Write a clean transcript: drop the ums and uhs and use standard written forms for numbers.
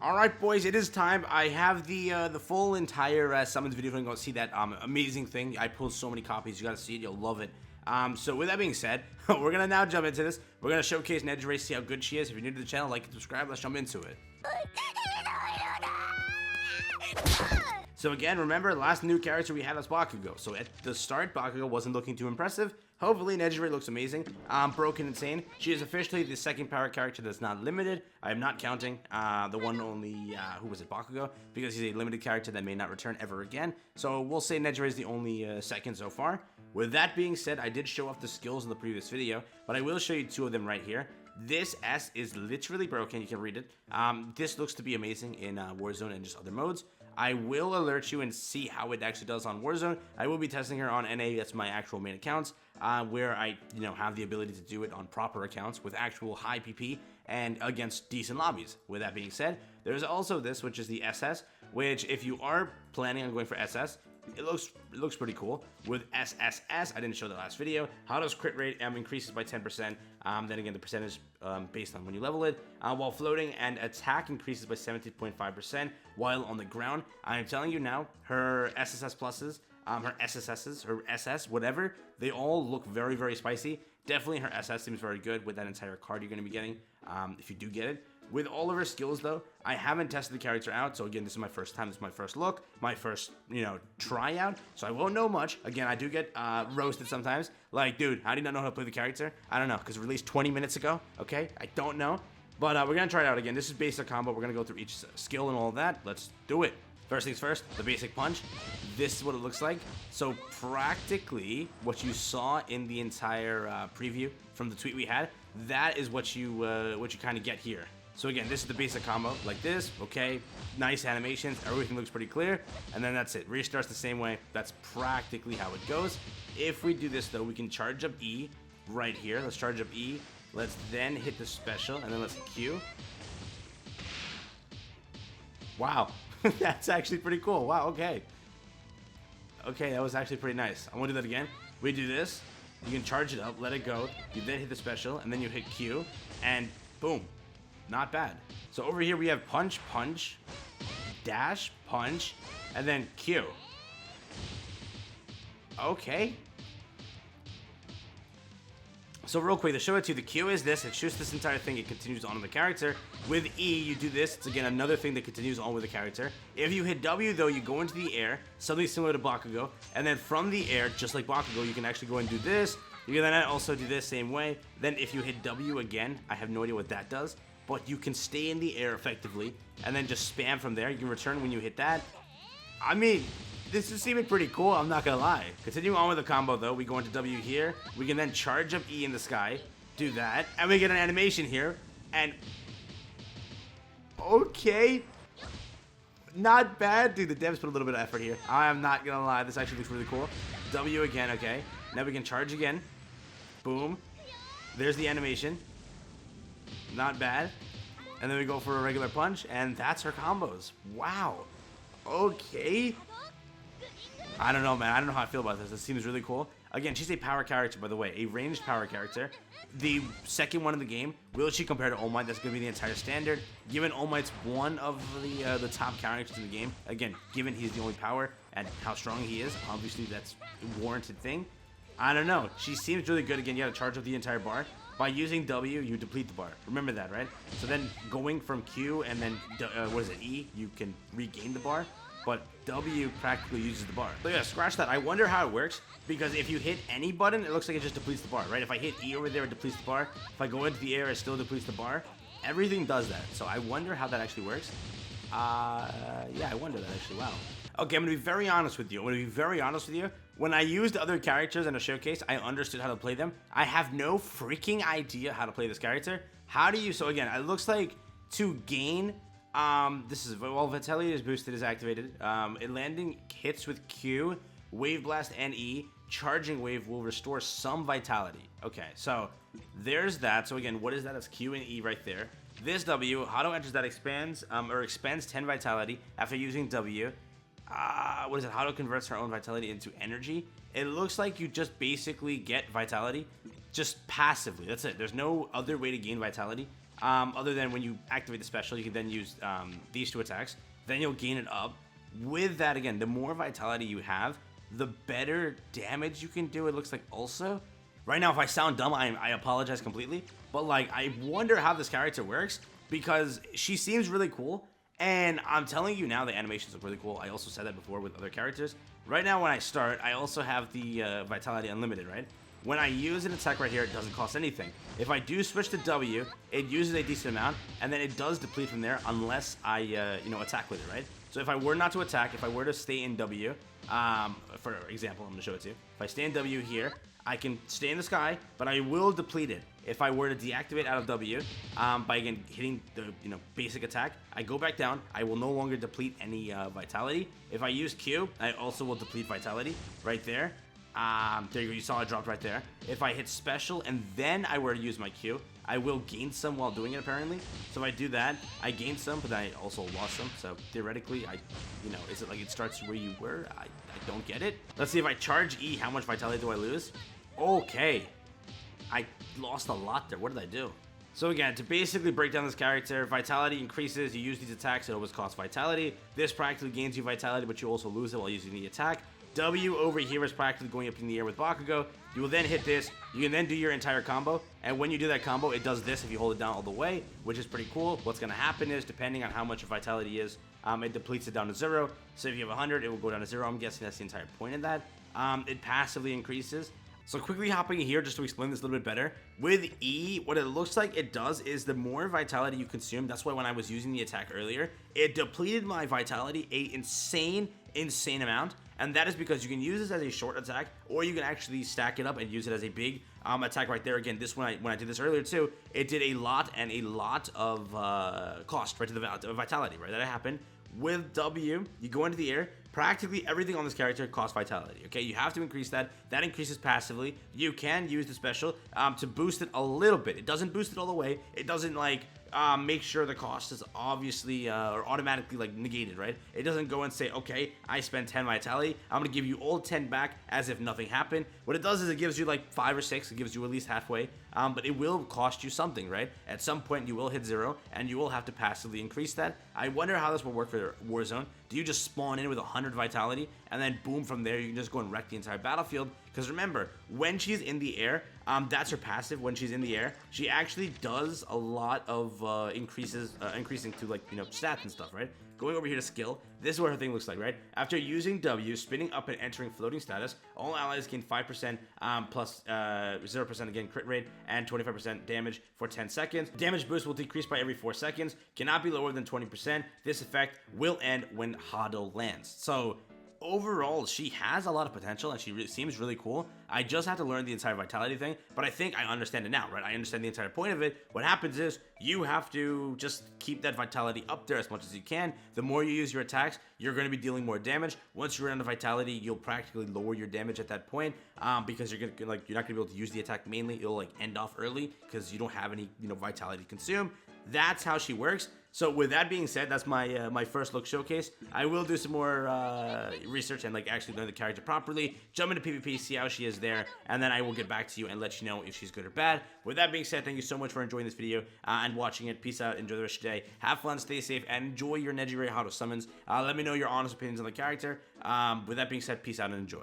Alright boys, it is time. I have the full entire summons video. If you want to go see that amazing thing. I pulled so many copies. You gotta see it. You'll love it. So with that being said, we're gonna now jump into this. We're gonna showcase NEJIRE, see how good she is. If you're new to the channel, like and subscribe. Let's jump into it. So again, remember, last new character we had was Bakugo. So at the start, Bakugo wasn't looking too impressive. Hopefully, NEJIRE looks amazing. Broken Insane. She is officially the second power character that's not limited. I am not counting the one only, who was it, Bakugo? Because he's a limited character that may not return ever again. So we'll say NEJIRE is the only second so far. With that being said, I did show off the skills in the previous video, but I will show you two of them right here. This S is literally broken. You can read it. This looks to be amazing in Warzone and just other modes. I will alert you and see how it actually does on Warzone. I will be testing her on NA. That's my actual main accounts, where I, have the ability to do it on proper accounts with actual high PP and against decent lobbies. With that being said, there's also this, which is the SS, which if you are planning on going for SS, it looks pretty cool. With SSS, I didn't show the last video. HADO's crit rate increases by 10%. Then again, the percentage based on when you level it. While floating, and attack increases by 17.5% while on the ground. I am telling you now, her SSS pluses, her SSSs, her SS, whatever, they all look very, very spicy. Definitely her SS seems very good with that entire card you're going to be getting, if you do get it. With all of her skills, though, I haven't tested the character out. So again, this is my first time. This is my first look, my first, tryout. So I won't know much. Again, I do get roasted sometimes. Like, dude, how do you not know how to play the character? I don't know, because it released 20 minutes ago. Okay, I don't know. But we're going to try it out again. This is basic combo. We're going to go through each skill and all of that. Let's do it. First things first, the basic punch. This is what it looks like. So practically, what you saw in the entire preview from the tweet we had, that is what you kind of get here. So again, this is the basic combo, like this, okay, nice animations, everything looks pretty clear, and then that's it. Restarts the same way. That's practically how it goes. If we do this though, we can charge up E right here. Let's charge up E. Let's then hit the special, and then let's hit Q. Wow, that's actually pretty cool. Wow, okay. Okay, that was actually pretty nice. I want to do that again. We do this, you can charge it up, let it go, you then hit the special, and then you hit Q, and boom. Not bad. So over here we have punch, punch, dash, punch, and then Q. Okay. So real quick, to show it to you, the Q is this. It shoots this entire thing. It continues on with the character. With E, you do this. It's again another thing that continues on with the character. If you hit W, though, you go into the air, something similar to Bakugo. And then from the air, just like Bakugo, you can actually go and do this. You can then also do this same way. Then if you hit W again, I have no idea what that does, but you can stay in the air effectively, and then just spam from there. You can return when you hit that. I mean, this is seeming pretty cool, I'm not gonna lie. Continuing on with the combo though, we go into W here. We can then charge up E in the sky, do that, and we get an animation here, and okay. Not bad. Dude, the devs put a little bit of effort here. I am not gonna lie, this actually looks really cool. W again, okay. Now we can charge again. Boom. There's the animation. Not bad. And then we go for a regular punch, and that's her combos. Wow. Okay. I don't know, man. I don't know how I feel about this. This seems really cool. Again, she's a power character, by the way. A ranged power character. The second one in the game. Will she compare to All Might? That's going to be the entire standard. Given All Might's one of the top characters in the game. Again, given he's the only power and how strong he is, obviously that's a warranted thing. I don't know. She seems really good. Again, you got to charge up the entire bar. By using W, you deplete the bar. Remember that, right? So then going from Q and then, E, you can regain the bar. But W practically uses the bar. So yeah, scratch that. I wonder how it works, because if you hit any button, it looks like it just depletes the bar, right? If I hit E over there, it depletes the bar. If I go into the air, it still depletes the bar. Everything does that. So I wonder how that actually works. Yeah, I wonder that actually. Wow. Okay, I'm going to be very honest with you. When I used other characters in a showcase, I understood how to play them. I have no freaking idea how to play this character. How do you... So again, it looks like to gain... this is... Well, Vitality is boosted, is activated. Landing hits with Q, Wave Blast, and E. Charging Wave will restore some Vitality. Okay, so there's that. So again, what is that? That's Q and E right there. This W, HADO enters that expands 10 Vitality after using W. What is it? HADO converts her own Vitality into energy. It looks like you just basically get Vitality just passively. That's it. There's no other way to gain Vitality Other than when you activate the special, you can then use these 2 attacks. Then you'll gain it up. With that, again, the more vitality you have, the better damage you can do, it looks like also. Right now, if I sound dumb, I apologize completely. But, like, I wonder how this character works because she seems really cool. And I'm telling you now, the animations look really cool. I also said that before with other characters. Right now, when I start, I also have the Vitality Unlimited, right? When I use an attack right here, it doesn't cost anything. If I do switch to W, it uses a decent amount, and then it does deplete from there unless I, attack with it, right? So if I were not to attack, if I were to stay in W, for example, I'm going to show it to you. If I stay in W here, I can stay in the sky, but I will deplete it. If I were to deactivate out of W, by again hitting the basic attack, I go back down. I will no longer deplete any vitality. If I use Q, I also will deplete vitality right there. There you go, you saw it dropped right there. If I hit special and then I were to use my Q, I will gain some while doing it apparently. So if I do that, I gain some, but then I also lost some. So theoretically, is it like it starts where you were? I don't get it. Let's see if I charge E, how much vitality do I lose? Okay. I lost a lot there. What did I do? So again, to basically break down this character, vitality increases, you use these attacks, it always costs vitality. This practically gains you vitality, but you also lose it while using the attack. W over here is practically going up in the air with Bakugo. You will then hit this. You can then do your entire combo. And when you do that combo, it does this if you hold it down all the way, which is pretty cool. What's going to happen is, depending on how much your vitality is, it depletes it down to 0. So if you have 100, it will go down to 0. I'm guessing that's the entire point of that. It passively increases. So quickly hopping in here just to explain this a little bit better. With E, what it looks like it does is the more vitality you consume, that's why when I was using the attack earlier, it depleted my vitality a insane amount. And that is because you can use this as a short attack, or you can actually stack it up and use it as a big attack right there. Again, this when I did this earlier too, it did a lot of cost right to the vitality, right? That happened. With W, you go into the air. Practically everything on this character costs vitality, okay? You have to increase that. That increases passively. You can use the special to boost it a little bit. It doesn't boost it all the way. It doesn't, like, make sure the cost is obviously or automatically, like, negated, right? It doesn't go and say, okay, I spent 10 vitality. I'm going to give you all 10 back as if nothing happened. What it does is it gives you, like, 5 or 6. It gives you at least halfway. But it will cost you something, right? At some point, you will hit 0, and you will have to passively increase that. I wonder how this will work for Warzone. Do you just spawn in with 100 vitality, and then boom, from there, you can just go and wreck the entire battlefield? Because remember, when she's in the air, that's her passive. When she's in the air, she actually does a lot of increasing to, like, stats and stuff, right? Going over here to skill, this is what her thing looks like, right? After using W, spinning up and entering floating status, all allies gain 5% plus 0% again crit rate and 25% damage for 10 seconds. Damage boost will decrease by every 4 seconds, cannot be lower than 20%. This effect will end when HADO lands. So overall, she has a lot of potential and she seems really cool. I just have to learn the entire vitality thing, but I think I understand it now, right? I understand the entire point of it. What happens is you have to just keep that vitality up there as much as you can. The more you use your attacks, you're going to be dealing more damage. Once you run out of vitality, you'll practically lower your damage at that point because you're not going to be able to use the attack mainly. It'll, like, end off early because you don't have any vitality to consume. That's how she works. So with that being said, that's my my first look showcase. I will do some more research and, like, actually learn the character properly, jump into PvP, see how she is there, and then I will get back to you and let you know if she's good or bad. With that being said, thank you so much for enjoying this video and watching it. Peace out, enjoy the rest of your day, have fun, stay safe, and enjoy your NEJIRE HADO summons. Let me know your honest opinions on the character. With that being said, peace out and enjoy.